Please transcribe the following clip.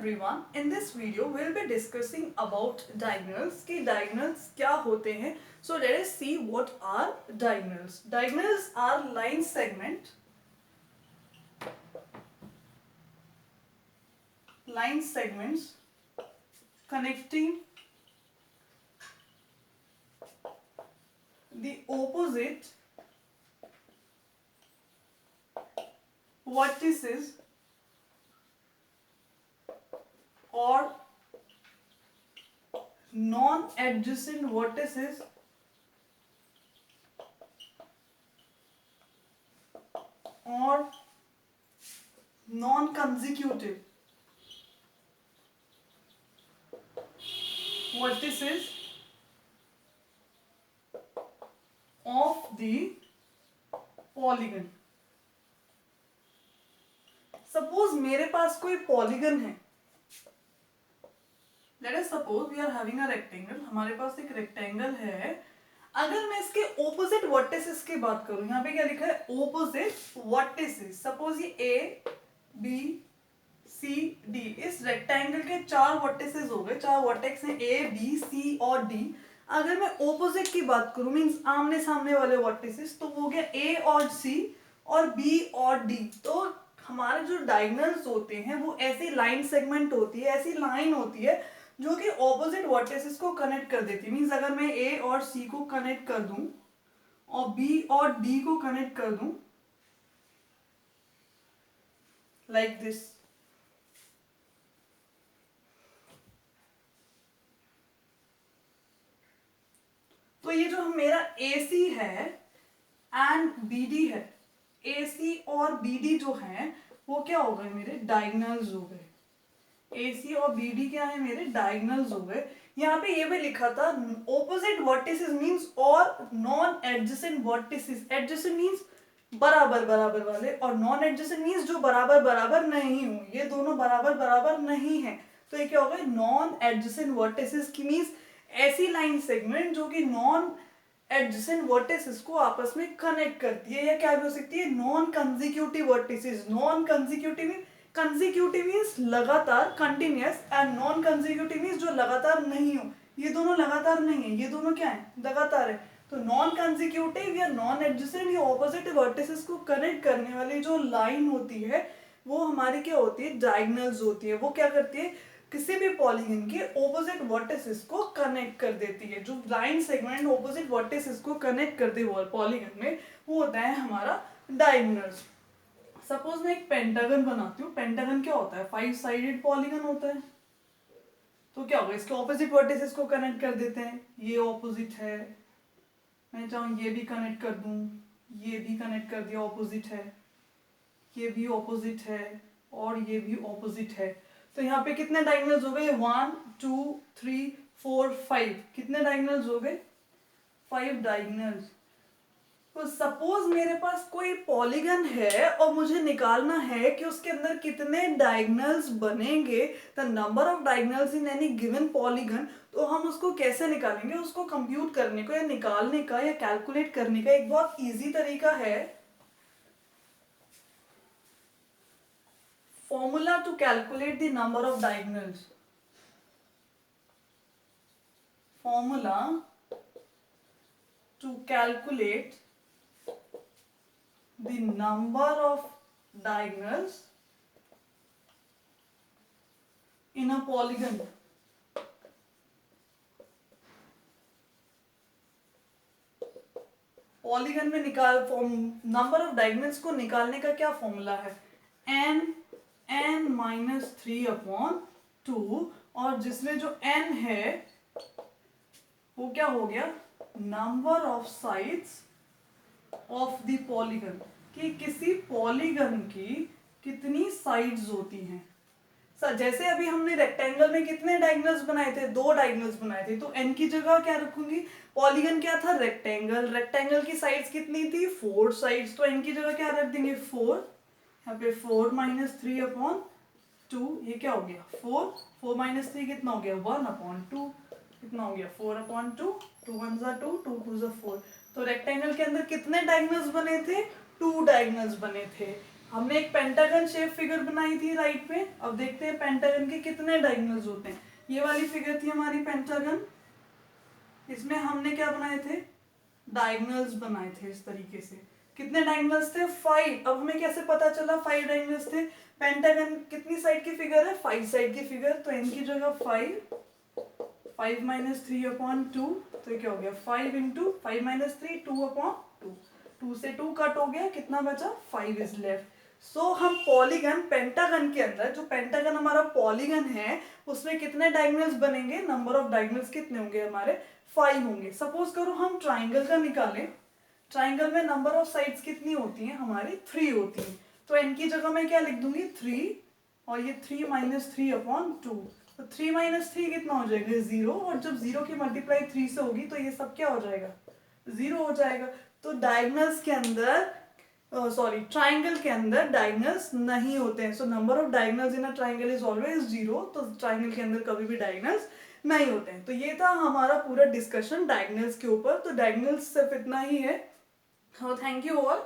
everyone. In this video, we'll be discussing about diagonals. कि diagonals क्या होते हैं? So let us see what are diagonals. Diagonals are line segments connecting the opposite vertices or non-adjacent vertices or non-consecutive vertices of the polygon. Suppose मेरे पास कोई polygon है. Let us suppose we are having a rectangle. हमारे पास एक rectangle है. अगर मैं इसके ऑपोजिट वर्टिसेस की बात करूं, यहाँ पे क्या लिखा है? Opposite vertices. सपोज ये ए बी सी डी. इस रेक्टेंगल के चार वर्टिसेस हो गए, चार वर्टेक्स हैं ए बी सी और डी. अगर मैं ऑपोजिट की बात करूं, मीन्स आमने सामने वाले वर्टिसेस, तो वो हो गया ए और सी और बी और डी. तो हमारे जो डायगोनल्स होते हैं वो ऐसी लाइन सेगमेंट होती है, ऐसी लाइन होती है जो कि ऑपोजिट वर्टिसेस को कनेक्ट कर देती है. मीन्स अगर मैं ए और सी को कनेक्ट कर दूं और बी और डी को कनेक्ट कर दूं लाइक दिस, तो ये जो मेरा AC है एंड BD है, AC और BD जो है वो क्या हो गए? मेरे डायगोनल्स हो गए. AC और BD क्या है? मेरे डायगोनल्स हो गए. यहाँ पे ये भी लिखा था ऑपोजिट वर्टिसेस मींस और non adjacent vertices. Adjacent means बराबर बराबर वाले और नॉन एडजेसेंट मींस जो बराबर बराबर नहीं हो. ये दोनों बराबर बराबर नहीं है, तो ये क्या हो गया? नॉन एडजेसेंट वर्टिसेस की मींस ऐसी लाइन सेगमेंट जो कि नॉन एडजेसेंट वर्टिसेस को आपस में कनेक्ट करती है. या क्या भी हो सकती है? Non consecutive vertices. Non consecutive means लगातार, continuous, and non consecutive means जो लगातार नहीं हो. ये दोनों लगातार नहीं है, ये दोनों क्या है? लगातार है. तो नॉन कंसेक्यूटिव या नॉन एडजेसेंट या ऑपोजिट वर्टिसेस को कनेक्ट करने वाली जो लाइन होती है वो हमारी क्या होती है? डायगोनल्स होती है. वो क्या करती है? किसी भी पॉलीगन के ऑपोजिट वर्टिसेस को कनेक्ट कर देती है. जो लाइन सेगमेंट ऑपोजिट वर्टिसेस को कनेक्ट कर दे पॉलीगन में, वो होता है हमारा डायगोनल्स. सपोज मैं एक पेंटागन बनाती हूँ. पेंटागन क्या होता है? 5 साइडेड पॉलीगन होता है. तो क्या होगा? इसके ऑपोजिट वर्टिसेस को कनेक्ट कर देते हैं. ये ऑपोजिट है, मैं चाहूँ ये भी कनेक्ट कर दूं, ये भी कनेक्ट कर दिया, ऑपोजिट है. ये भी ऑपोजिट है और ये भी ऑपोजिट है. तो यहाँ पे कितने डायगोनल्स हो गए? 1 2 3 4 5. कितने डायगोनल्स हो गए? 5 डायगोनल्स. तो सपोज मेरे पास कोई पॉलीगन है और मुझे निकालना है कि उसके अंदर कितने डायगोनल्स बनेंगे, the number of diagonals in any given polygon. तो हम उसको कैसे निकालेंगे? उसको कंप्यूट करने को या निकालने का या कैलकुलेट करने का एक बहुत इजी तरीका है. Formula to calculate the number of diagonals. Formula to calculate the number of diagonals in a polygon. Polygon में नंबर ऑफ डायगोनल्स को निकालने का क्या फॉर्मूला है? n-3/2, और जिसमें जो n है वो क्या हो गया? Number of sides of the polygon. कि किसी पॉलीगन की कितनी साइड्स होती हैं. जैसे अभी हमने रेक्टेंगल में कितने डायगोनल्स बनाए थे? 2 डायगोनल्स बनाए थे. तो n की जगह क्या रखूंगी? पॉलीगन क्या था? रेक्टेंगल. रेक्टेंगल की साइड्स कितनी थी? 4 साइड्स. तो n की जगह क्या रख देंगे? 4. यहाँ पे 4-3/2. ये क्या हो गया? 4. 4 - 3 कितना हो गया? 1/2. कितना हो गया? 4/2. 2 1 2, 2 2 4. तो रेक्टेंगल के अंदर कितने डायगोनल्स बने थे? 2 डायगोनल्स बने थे. हमने एक पेंटागन शेप फिगर बनाई थी राइट में। अब देखते हैं पेंटागन के कितने डायगोनल्स होते हैं। ये वाली फिगर थी हमारी पेंटागन, इसमें हमने क्या बनाए थे, डायगोनल्स बनाए थे इस तरीके से। कितने डायगोनल्स थे, 5। अब हमें कैसे पता चला 5 डायगोनल्स थे। पेंटागन कितनी साइड की फिगर है, 5 साइड की फिगर, तो इनकी जगह 5 माइनस 3/2, तो ये क्या हो गया 5 इंटू 5 माइनस 3 2/2, 2 से 2 कट हो गया, कितना बचा 5 इज लेफ्ट। सो हम पॉलीगन पेंटागन के अंदर, जो पेंटागन हमारा पॉलीगन है उसमें कितने डायगोनल्स बनेंगे, नंबर ऑफ डायगोनल्स कितने होंगे हमारे 5 होंगे। सपोज करो हम ट्राइंगल का निकालें, ट्राइंगल में नंबर ऑफ साइड्स कितनी होती हैं हमारी 3 होती हैं, तो इनकी जगह मैं क्या लिख दूंगी 3, और ये 3 माइनस 3/2, तो 3 माइनस 3 कितना हो जाएगा 0, और जब 0 की मल्टीप्लाई 3 से होगी तो ये सब क्या हो जाएगा 0 हो जाएगा। तो डायगोनल्स के अंदर ट्राइंगल के अंदर डायगोनल्स नहीं होते हैं। So number of diagonals in a triangle is always 0, तो ट्राइंगल के अंदर कभी भी डायगोनल्स नहीं होते हैं। तो ये था हमारा पूरा डिस्कशन डायगोनल्स के ऊपर। तो डायगोनल्स सिर्फ इतना ही है। Thank you all.